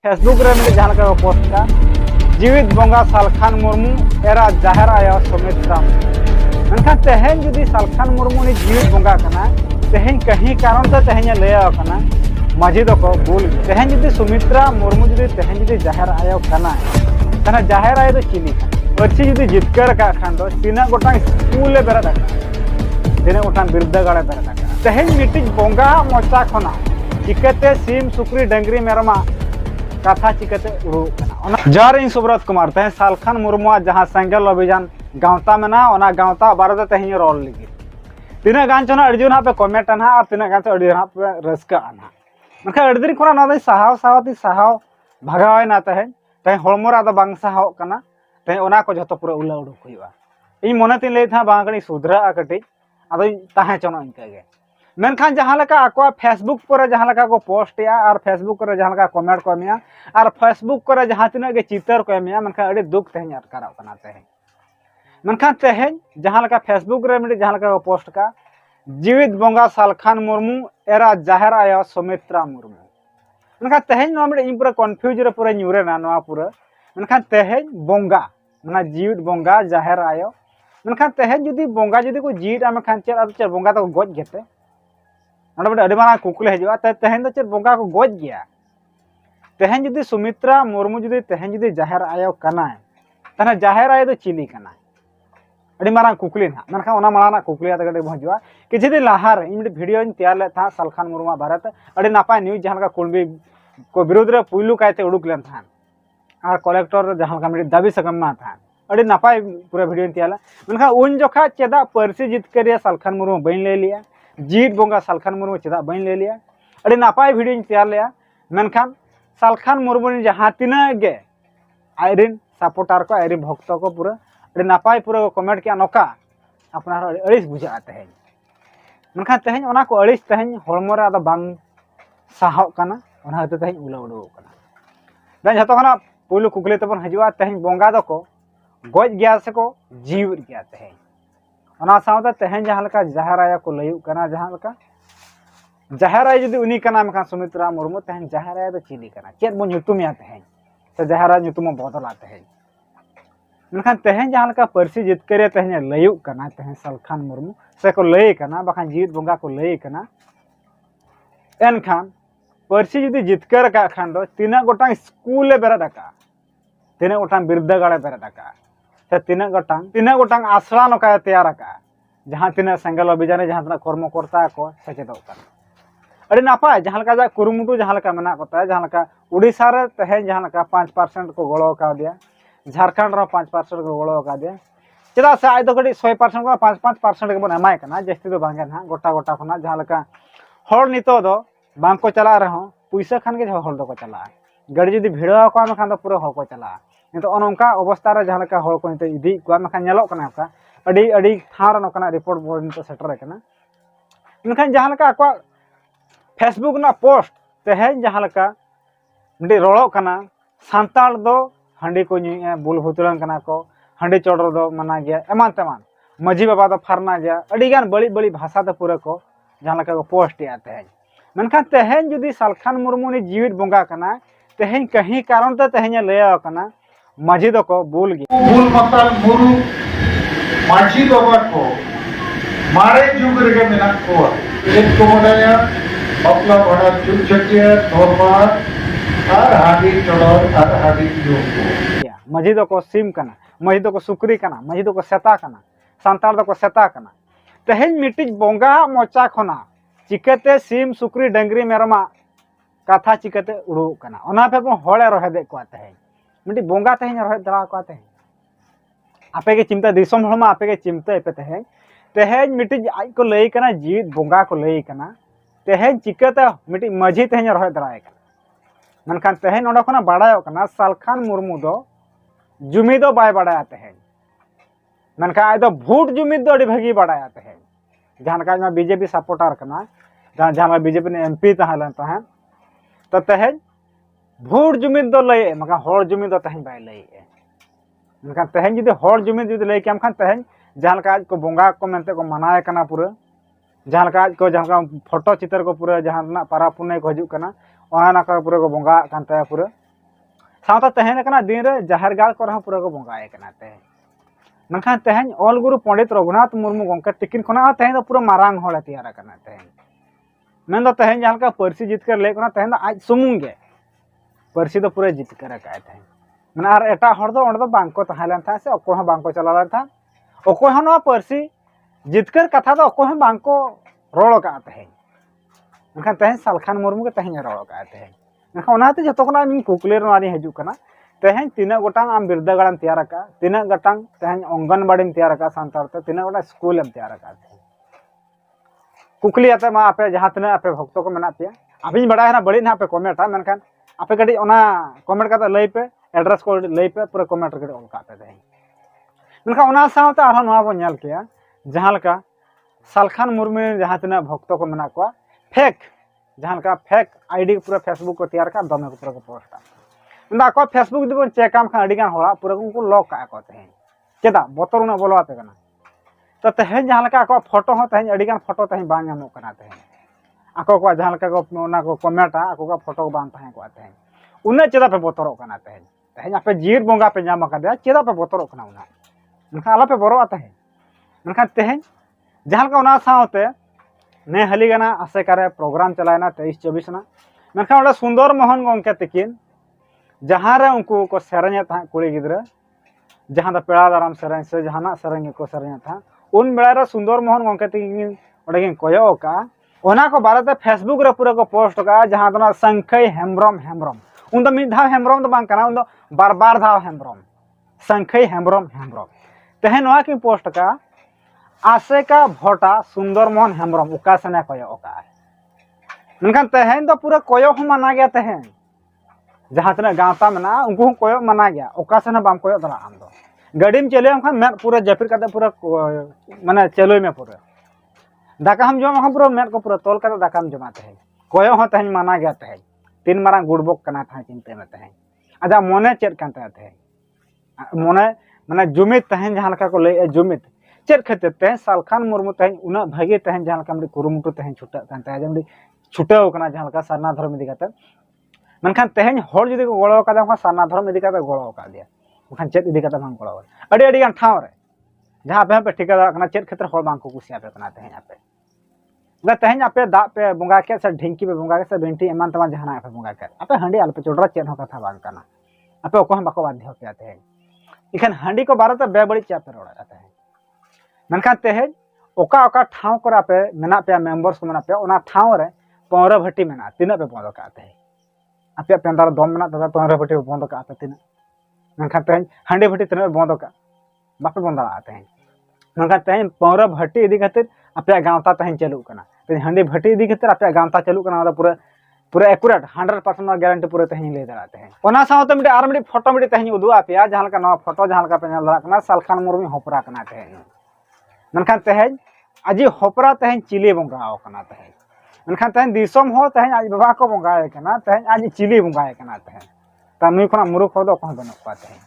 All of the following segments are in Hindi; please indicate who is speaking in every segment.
Speaker 1: फेसबुक रे मिले जहां लगा पोस्ट का जीवित बोंगा सालखान मुर्मू एरा जाहिर आया सुमित्रा मनखा तेहेन जुदी सालखान मुर्मू नि जीवित बोंगा कना तेहेन कहीं कारण से तेहेन लया कना मस्जिद को बोल तेहेन जुदी सुमित्रा मुर्मू जुदी तेहेन जुदी जाहिर आया कना तना जाहिर आया तो चिली अच्छी जुदी जितकर का खान दो तीना गोटा स्कूल बेरा तीना गोटा बिरदागाड़े बेरा तेहेन मिटिज बोंगा मोचा खना चिकते सीम सुक्री डंगरी मेरमा कथा चिकते उड़ूकना जार इन सुब्रत कुमार तेहे सालखान मुर्मू जहां सेंगल अभियान गावता मेना ओना गावता बारे तेहे रोल लगी तीना गान चोना अर्जुन पे कमेंट ना और तीना गान अर्जुन पे रस्का आना मनखा अर्दिन को ना साहाव सावती साहाव भागावना तेहे तेहे हड़मोरा दो बांग साहाव कना तेहे ओना को जतो पूरा उला उडुक हुआ इन मने तीन लई था बांगणी सुधरा कटी अदो ताहे चोना इनका मेनखान जहां लका आको फेसबुक पर जहां लका को पोस्ट या और फेसबुक पर जहां लका कमेंट को एमिया और फेसबुक पर जहां तिना के चित्र को एमिया मेनखान अड़ी दुख तेहेन अटकाराव कना तेहेन मेनखान तेहेन जहां लका फेसबुक रे मिडी जहां लका को पोस्ट का जीवित बोंगा सालखान मुर्मू एरा जाहिर आया सुमित्रा मुर्मू मेनखान तेहेन नो मिडी इन पूरा कन्फ्यूज रे पूरा न्यूरे ना नो पूरा मेनखान तेहेन बोंगा माना जीवित बोंगा जाहिर आयो मेनखान तेहेन जुदी बोंगा जुदी को जीवित आमे खान चेर बोंगा तो गज गेते अड़ी कुकले हजूआ तेहेन दो चेर बोंगा को गज गया तेहेन जुदी सुमित्रा मुर्मू जुदी तेहेन जुदी जाहिर आयो कना तना जाहिर आयो तो चिली कना अड़ी मारां कुकली ना मनखा ओना माराना कुकली आते गडे हजूआ कि जदी लाहार इन वीडियो इन तैयार ले था सालखान मुर्मू भारत अड़ी नापाय न्यूज जहां का कुलबी को विरोध रे पुइलु कायते उडुक लेन था और कलेक्टर जहां का मिडी दाबी सकम ना था अड़ी नापाय पूरा वीडियो इन तैयार मनखा उन जोखा चेदा परसी जित करिया सालखान मुर्मू बइन ले लिया जीत बोंगा सालखान मुर्मू चेदा बइन ले लिया अड़ी नापाय वीडियो तैयार लिया मेनखान सालखान मुर्मू जहां तीना गे आयरिन सपोर्टर को आयरिन भक्त को पूरा अड़ी नापाय पूरा कमेंट किया नोका अपना अड़िस बुझा तेहेन मेनखान तेहेन ओना को अड़िस तेहेन हड़मो रे आदो बांग साहाव कना ओना हते तेहेन उला उडो कना दा जतो खना पुलु कुकले तबन हजूआ तेहेन बोंगा दो को गज गया से को जीवित गया तेहेन ओना सावता तेहेन जहां लका जाहिर आया को लयु कना जहां लका जाहिर आया जुदी उनी कना मेखा सुमित्रा मुर्मू तेहेन जाहिर आया तो चिली कना चेद बो ᱧᱩᱛᱩᱢ तेहेन से जाहिर आया ᱧᱩᱛᱩᱢ बदला तेहेन मेनखान तेहेन जहां लका परसी जितकरे तेहेन लयु कना तेहेन सालखान मुर्मू से को लय कना बाखान जीवित बोंगा को लय कना एनखान परसी जुदी जितकर का खान दो तीना गोटा स्कूल बेरा डाका तीना गोटा बिरदागाड़े बेरा डाका तीना गोटा आसरा नौका तैयार का जहां तीना सेंगल अभियान जहां तना कर्मकर्ता को सचेतों अड़ी नापाय जहां लका जा कुरुमुटु जहां लका मेना कोता जहां लका उड़ीसा रे तेहेन जहां लका 5% को गड़ो का दिया झारखंड रो 5% को गड़ो का दिया चेदा से आज तो कड़ी 100% को 5% के बन एमाय कना जस्ती दो बांगे ना गोटा गोटा खना जहां लका हर नितो दो बांग को चला रहो पैसा खान के हर दो को चला गाड़ी जदी भिड़ो को खान दो पूरा हर को चला नितो अनका अवस्था रे जहां लका हर को नितो इदी को मेखा नेलो कना का अड़ी अड़ी थार नकना रिपोर्ट बोर्ड नितो सेटर कना मेनखान जहां लका को फेसबुक ना पोस्ट तेहेन जहां लका मिडी रोड़ो कना सांताल दो हांडी को न्यूए बुल भुतरन कना को हांडी चोडर दो मना गया एमान तमान मजी बाबा दो फरना गया अड़ी गान बड़ी बड़ी भाषा दो पूरा को जहां लका को पोस्ट या तेहेन मेनखान तेहेन जुदी सालखान मुर्मू नि जीवित बोंगा कना तेहेन कहीं कारण तो तेहेन लया कना मजी दो को बुल गया
Speaker 2: बुल मतल मुरु मजी बाबा को मारे जुग रे मेना को एक को मनाया अपना बड़ा चुचटिया धोरमार और हाडी चोडर और हाडी जुग
Speaker 1: मजी दो को सिम कना मजी दो को सुक्री कना मजी दो को सेता कना सांताल दो को सेता कना तेहेन मिटिज बोंगा मोचा खना चिकते सिम सुक्री डंगरी मेरमा कथा चिकते उड़ू कना ओना पे बो होळे रहे दे को तेहेन मिटी बोंगा तेहेन रहे दरा को तेहेन आपे के चिंता दिसम हमा आपे के चिंता पे तेहेन तेहेन मिटिज आज को लई कना जीवित बोंगा को लई कना तेहेन चिकते मिटी मजी तेहेन रहे दराय कना मनखान तेहेन ओडा खना बाडायो कना सालखान मुर्मू दो जुमी दो बाय बाडाया तेहेन मनखा आय दो भूट जुमी दो अड़ी भागी बाडाया तेहेन जहां का बीजेपी सपोर्टर कना जहां बीजेपी ने एमपी तहलन तहन तो तेहेन भूट जुमी दो लय मका हर जुमी दो तेहेन बाय लय मनखा तेहेन जुदी हर जुमी जुदी लय केम खान तेहेन जहां का को बोंगा को मेनते को मनाय कना पूरा जहां को जहां का फोटो चित्र को पूरा जहां ना पारा पुने को हजू कना ओना ना का पूरा को बोंगा कानता पूरा सावता तहन कना दिन रे जाहर गाड़ को पूरा को बंगाए कना तेहन मनखान तेहन ऑल गुरु पंडित रघुनाथ मुर्मू गंके तिकिन खना तेहन पूरा मारांग होले तैयार कना तेहन मेन दो तेहन जहां का परसी जितकर ले कना तेहन आज सुमुंगे परसी दो पूरा जितकर का तेहन माने आर एटा हर दो ओंड दो बांको तहालन था से ओको ह बांको चलालन था ओको ह नो परसी जितकर कथा दो ओको ह बांको रोल का तेहन मनखान तेहन सालखान मुर्मू के तेहन रोल का तेहन मनखान ओनाते जतो कना मी कुकलेर नारी हजू कना तेहन तीना गोटांग आम बिरदागाड़म तैयार का तीना गोटांग तेहन अंगनबाड़ी तैयार का सांतार ते तीना गोटा स्कूल एम तैयार का कुकली आते मा आपे जहां तना आपे भक्तो को मेना पे अभी बड़ा है ना बड़ी ना आपे कमेंट है मनखान आपे कडी ओना कमेंट का लई पे एड्रेस को लई पे पूरा कमेंट कडी ऑल का पे तेहन मनखान ओना सावते आरो नवा बो नेल केया जहां लका सालखान मुर्मू जहां तना भक्तो को मेना को फेक जहां लका फेक आईडी पूरा फेसबुक को तैयार का दमे को पूरा को पोस्टा इंदा को फेसबुक दिबो चेकम खान अडिगान होला पूरा को लॉक का को तेहन चेदा बोतर उना बोलवा पे कना तो तेहन जहां लका को फोटो हो तेहन अडिगान फोटो तेहन बांग नामो कना तेहन आको को जहां लका को ओना को कमेंटा आको को फोटो बांग ताहे को तेहन उन्ना चेदा पे बोतरो कना तेहन तेहन आपे जीर बोंगा पे नाम का दे चेदा पे बोतरो कना उना मनखा आला पे बोरो आते हैं मनखा तेहन जहां लका उना सावते ने हली गना आसे करे प्रोग्राम चलायना 23-24 ना मनखा ओडा सुंदर मोहन गंके तकिन जहां रे उनको को सेरኛ था कुड़ी गिद्रा जहां दा पेड़ा दाराम सेरñ से जहाना सेरñ को सेरኛ था उन बेड़ा रे सुंदर मोहन गंके तकिन ओडे कोयो का ओना को बारे फेसबुक रे पूरा को पोस्ट का जहां दना संखय हेम्ब्रम हेम्ब्रम उन द मिद धाव हेम्ब्रम द बांग कना उन द बार बार धाव हेम्ब्रम संखय हेम्ब्रम हेम्ब्रम तेहन वा की पोस्ट का आसे का भोटा सुंदर मोहन हेम्ब्रम उका सने कोयो का मनखान तेहन तो पूरा कोयो हम माना गया तेहन जहां तना गांवता मना उनको कोयो मना गया ओका सने बाम कोयो दला आम दो गाड़ीम चले हम मैं पूरा जफिर का पूरा माने चलोय में पूरा दाका हम जमा हम पूरा मैं को पूरा तोल का दाका हम जमाते हैं कोयो हो तेहन माना गया तेहन तीन मारा गुड़बोक कना था चिंते में तेहन आजा मोने चेक कांता थे मोने माने जुमित तेहन जहां लका को ले जुमित चेक खते तेहन सालखान मुर्मू तेहन उना भागे तेहन जहां लका मडी कुरुमुटु तेहन छुटा कांता जमडी छुटाव कना जहां लका सरना धर्म इदी काते मनखान तेहन होर जदी को गळो का सरना धर्म इदी काते गळो का दिया मनखान चेक इदी काते बांग गळो अडी अडी गान ठाव रे जहां पे ठिका कना चेक खतर होर बांग को कुसिया पे कना तेहन आपे दा तेहन आपे दा पे बंगा के से ढिंकी पे बंगा के से बेंटी एमान तमा जहाना पे बंगा के आपे हंडी आल पे चोडरा चेन हो कथा बांग कना आपे ओको हम बाको बाध्य के आते हैं इखन हंडी को बारे बे बड़ी चाप पे रोड़ा जाता है मनखान तेहन ओका ओका ठाव करा पे मेना पे मेंबर्स को मेना पे ओना ठाव रे पौरा भट्टी मेना तीना पे बंद का आते हैं आपे पेंदार दम मेना दादा पौरा भट्टी बंद का आते तीना मनखान तेहन हंडी भट्टी तीना बंद का बापे बंद आते हैं मनखान तेहन पौरा भट्टी इदी खातिर आपे गांवता तेहन चलू कना तेहन हंडी भट्टी इदी खातिर आपे गांवता चलू कना पूरा पूरा एक्यूरेट 100% गारंटी पूरा तेहन ले दराते हैं ओना सावते मिडे आर मिडे फोटो मिडे तेहन उदु आपे जहां का नवा फोटो जहां का पे नेल दरा कना सालखान मुर्मू होपरा कना तेहन मनखान तेहन आजी होपरा तेहन चिली बंगाओ कना तेहन मनखान तेहन दिसम हो तेहन आज बाबा को बंगाए कना तेहन आज चिली बंगाए कना तेहन तमी खना मुरु खो दो को बनो का तेहन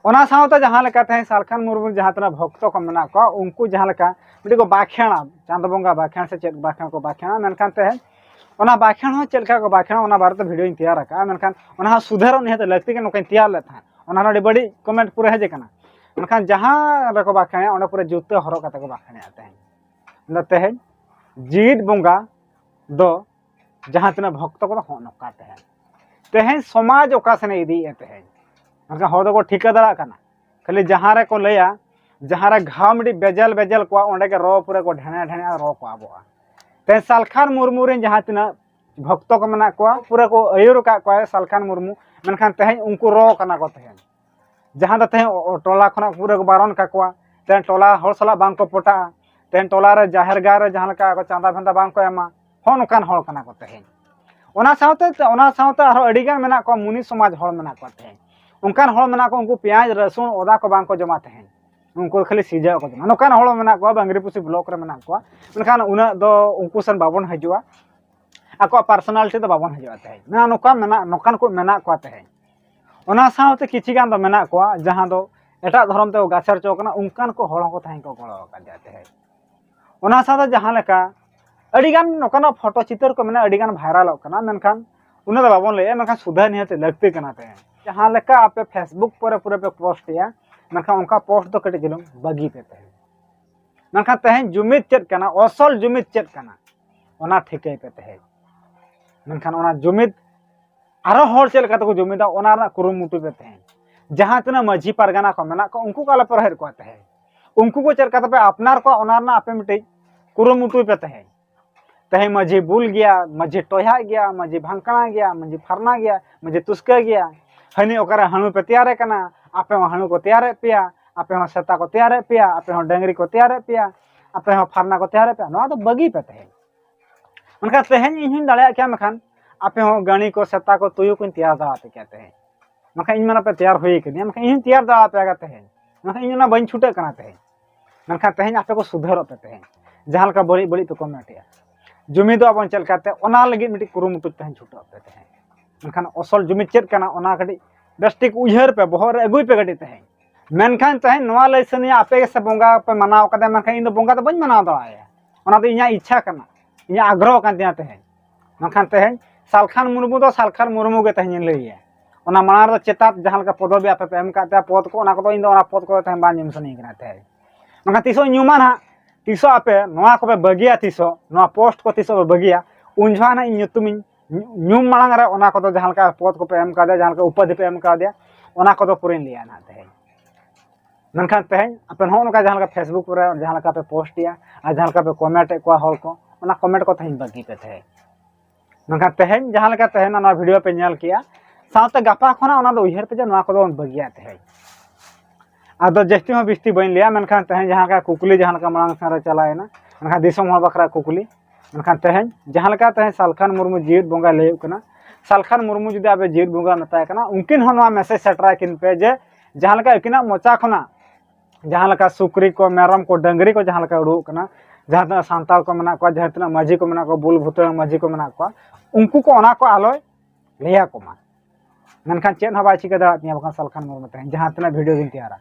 Speaker 1: ओना सावते जहां लका तेहन सालखान मुर्मू जहां तना भक्तो को मना को उनको जहां लका मिडे को बाखेणा चांद बंगा बाखेण से चेक बाखेण को बाखेणा मनखान तेहन ओना बाखेण हो चलका को बाखेण ओना बारे वीडियो तैयार का मनखान ओना सुधारो नहीं तो लगती के नोकन तैयार ले था ओना नडी बड़ी कमेंट पूरा हे जे कना मनखान जहां रको बाखेण ओना पूरा जूते हरो कते को बाखेण आते हैं तेहन जीत बंगा दो जहां तना भक्तो को हो नकाते हैं तेहन समाज ओका सने इदी तेहन मनखान हो को ठिका दरा कना खाली जहां रे को लया जहां रे घामडी बेजल बेजल को ओंडे के रो पूरा को ढेणे ढेणे रो को आबो तेहन सालखान मुर्मू रे जहां तना भक्तो को मना को पूरा को अयुर का को सालखान मुर्मू मनखान तेहन उनको रो कना को तेहन जहां दा तेहन टोला खना पूरा को बारन का को तेहन टोला हर सला बांग को पोटा तेहन टोला रे जाहिर गार रे जहां का चांदा भेंदा बांग को एमा हो नकान हर कना को तेहन ओना सावते आरो अडिगान मेना को मुनि समाज हर मेना को तेहन उनकान हर मेना को उनको प्याज रसुन ओदा को बांग को जमा तेहन उनको खाली सीजा को जमा नकान हर मेना को बांगरीपुसी ब्लॉक रे मेना को मनखान उना दो उनको सन बाबन हजुआ आको पर्सनालिटी तो बाबन हजुआ तेहन ना नोका मेना नोकान को मेना को तेहन ओना सावते किछि गान दो मेना को जहां दो एटा धर्म ते गाछर चौकना उनकान को हळ को थाई को गळो का जाते है ओना सादा जहां लेका अडिगान नोकाना फोटो चित्र को मेना अडिगान वायरल कना मेनखान उना दो बाबन ले मेनखान सुधा निहते लगते कना ते जहाँ लेका आपे फेसबुक पर पूरे पे पोस्ट या मनखान उनका पोस्ट तो कटे जिलम बगी पे तहे मनखान तहें जुमिद चेत कना असल जुमिद चेत कना ओना ठिकै पे तहे मनखान ओना जुमिद आरो हर चेल का तो जुमिदा ओना ना कुरुमुटु पे तहे जहाँ तना माझी पारगाना को मेना को उनको काला पर हेर को तहे उनको को चेल का पे अपनार को ओना ना आपे मिटे कुरुमुटु पे तहे तहे माझी बुल गया माझी टोया गया माझी भांकना गया माझी फरना गया माझी तुस्का गया हनी ओकरा हणु पे तैयार कना आपे हणु को तैयार पिया आपे हो सेता को तैयार पिया आपे हो डंगरी को तैयार पिया आपे हो फरना को तैयार पिया नवा तो बगी पे तहे उनका तहेन इन दाड़ा क्या मखान आपे हो गणी को सेता को तुयु को तैयार दा पे कहते हैं मखा इन मना पे तैयार होई के मखा इन तैयार दा पे कहते हैं मखा इन ना बन छूटे कना तहे मखा तहेन आपे को सुधर पे तहे जहां का बड़ी बड़ी तो कमेंट या जुमी दो अपन चल करते ओना लगी मिटी कुरुमुटु तहेन छूटे पे तहे मनखान असल जुमी चेत कना ओना कटी बेस्टिक उहर पे बहर अगुई पे गटी तहे मनखान तहे नवा लय सनिया आपे से बोंगा पे मनाव कदे मनखान इन दो बोंगा तो बन मनाव दाया ओना तो इया इच्छा कना इया आग्रह कान दिया तहे मनखान तहे सालखान मुर्मू दो सालखान मुर्मू के तहे लइया ओना मार दो चेतात जहां का पदवी आपे पे एम काते पद को ओना को इन दो ओना पद को तहे बान सनी कना तहे मनखान तिसो न्यूमान हा तिसो आपे नवा को पे बगिया तिसो नवा पोस्ट को तिसो बगिया उनझा ना इन तुमिन न्यूम मांग रे ओना को जहां का पद को पे एम का दे जहां का उपाधि पे एम का दे ओना को तो पुरिन लिया ना तहे मनखान तहे अपन हो का जहां का फेसबुक पर जहां का पे पोस्ट या आ जहां का पे कमेंट को हॉल को ओना कमेंट को तहे बगी पे तहे मनखान तहे जहां का तहे ना वीडियो पे नेल किया साथ गपा खना ओना दो उहर पे ना को बगिया तहे आदो जस्ती हो बिस्ती बन लिया मनखान तहे जहां का कुकुली जहां का मांग सारा चलाए ना मनखान दिसम हो बकरा कुकुली मनखान तहे जहां का तहे सालखान मुर्मू जीवित बोंगा ले कना सालखान मुर्मू जुदी आबे जीवित बोंगा मताय कना उनकिन हो मैसेज सेटरा किन पे जे जहां का इकिना मोचा खना जहां का सुक्री को मेरम को डंगरी को जहां का उड़ू कना जहां तना सांताल को मना को जहां तना माझी को मना को बुल भुतर माझी को मना को उनको को ओना को आलोय लेया को मा मनखान चेन हवा चिका दा तिया बखान सालखान मुर्मू तहे जहां तना वीडियो दिन तैयारा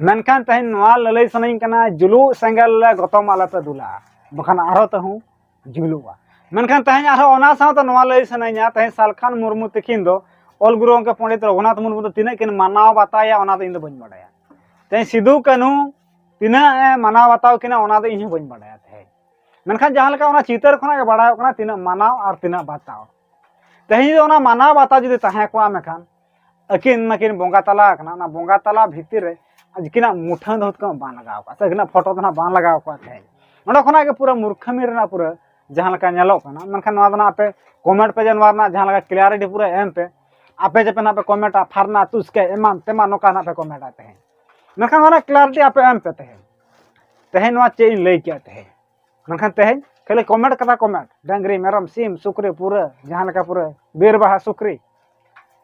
Speaker 1: मनखान तहे नवा ललई सनई कना जुलू सेंगल गतम आला पे दुला बखान आरो तहु जुलुआ मनखान तहे आरो ओना साव तो नवा लई सनईया तहे सालखान मुर्मू तकिन दो ऑल गुरु के पंडित रघुनाथ मुर्मू तो तिना किन मानाव बताया ओना तो इन दो बन बडाया तहे सिधु कानू तिना मानाव बताव किना ओना तो इन बन बडाया तहे मनखान जहां लका ओना चितर खना के बडाय कना तिना मानाव और तिना बताव तहे ओना मानाव बता जदि तहे को मेखान अकिन मकिन बोंगा तला कना ना बोंगा तला भीतर रे अजकिना मुठन होत का बान लगाव का सगना फोटो तना बान लगाव का तहे ओना खना के पूरा मूर्खमी रेना पूरा जहां लका नेलो कना मनखान नवा दना आपे कमेंट पे जनवार ना जहां लका क्लियरिटी पूरा एम पे आपे जपे ना पे कमेंट फारना तुसके एमान तेमा नोका ना पे कमेंट आते हैं मनखान ओना क्लियरिटी आपे एम पे तहे नवा चे इन लई क्या तहे मनखान तहे खाली कमेंट कथा कमेंट डंगरी मेरम सिम सुक्री पूरा जहां लका पूरा बेर बाहा सुक्री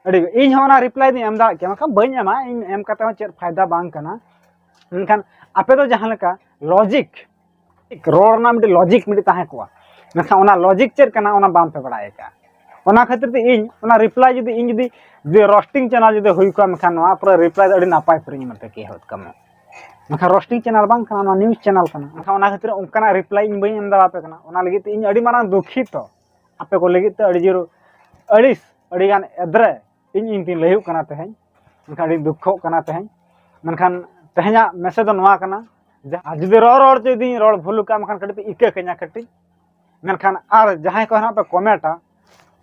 Speaker 1: अड़ी इन होना रिप्लाई दी एमदा के मनखान बइन एमा इन एम कते हो चेर फायदा बांग कना मनखान आपे तो जहां लका लॉजिक एक रोड ना मिटे लॉजिक मिटे ताहे को मनखान ओना लॉजिक चेर कना ओना बाम पे बडाय का ओना खातिर ते इन ओना रिप्लाई जदी इन जदी रोस्टिंग चैनल जदी हुई को मनखान नवा पूरा रिप्लाई अड़ी नापाय पुरिन मते के होत कम मनखान रोस्टिंग चैनल बांग कना नवा न्यूज़ चैनल कना मनखान ओना खातिर उनकना रिप्लाई इन बइन एमदा आपे कना ओना लगी ते इन अड़ी माना दुखित तो आपे को लगी ते अड़ी जीरो अड़ीस अड़ी गान एद्रे इन तीन लहु कना तहे मनखान अड़ी दुखो कना तहे मनखान तहेजा मैसेज दो नवा कना जुदी रोड़ जुदी रोड़ भूल का मनखान कटी पे इके कन्या कटी मनखान आर जहां को ना पे कमेंटा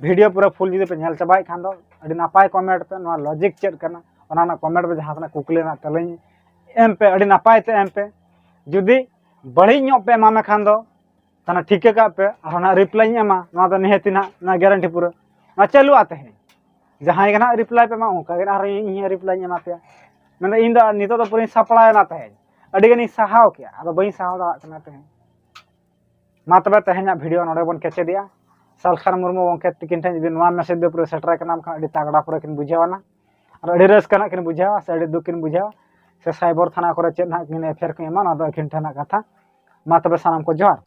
Speaker 1: वीडियो पूरा फुल जुदी पे नेल चबाय खान दो अड़ी नापाय कमेंट पे नवा लॉजिक चेक करना ओना ना कमेंट पे जहां तना कुकले ना तलई एम पे अड़ी नापाय ते एम पे जुदी बड़ी ᱧᱚᱜ पे एमा खान दो तना ठीक का पे और ना रिप्लाई एमा नवा तो निहति ना गारंटी पूरा ना चालू आते हैं जहां के ना रिप्लाई पे मा उनका के ना इन रिप्लाई एमा पे मैंने इन दा नितो तो पूरी सपड़ा ना तहे अड़ी गनी सहाव क्या अब बई सहाव दा कना तहे मा तबे तहेना वीडियो नोडे बन केचे दिया सालखान मुर्मू वंके तिकिन ठन जदि नवा मैसेज दे पूरा सेटरा के नाम खा अड़ी तागड़ा पूरा किन बुझावाना और अड़ी रस कना किन बुझावा से अड़ी दुकिन बुझावा से साइबर थाना करे चेत ना किन एफआईआर को एमा ना दो किन ठना कथा मा तबे सानाम को जोहार।